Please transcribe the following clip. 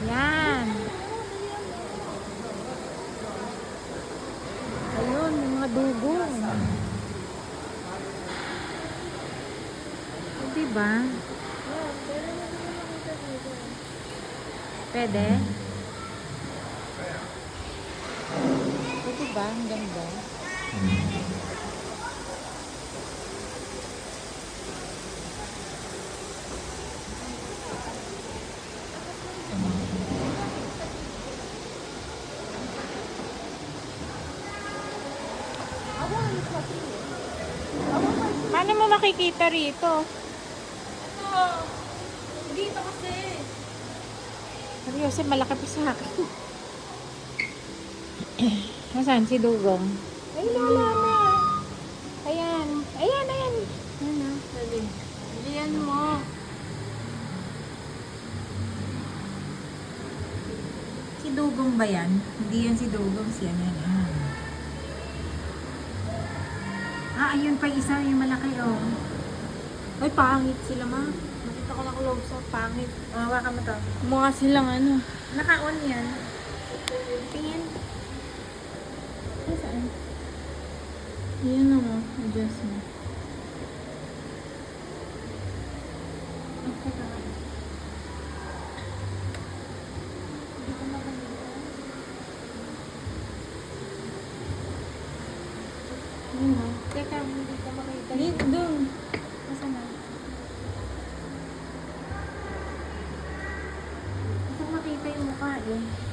Yan. Ayun, yung mga dugong. O, diba? Pwede? O, diba? Ang ganda. Paano mo makikita rito? Dito kasi. Seryoso, malaki pa sa akin. Nasaan si Dugong? Ay, wala na. Ayan. Ayan, ayan. Ayan na. Dali. Diyan mo. Si Dugong ba yan? Hindi yan si Dugong. Si ano yan. Ayun pa isa. Yung malaki, oh. Ay, pangit sila, ma. Nakita ko na close up. Pangit. Hawakan mo to. Mukha silang ano. Naka-on yan. Tingin. Ay, saan? Yan na mo. Adjust mo. Okay, ka. Hindi ko makikita. Yan na. Teka, hindi ko makita. Dito, doon. Nasaan na? Hindi ko makita yung mukha eh.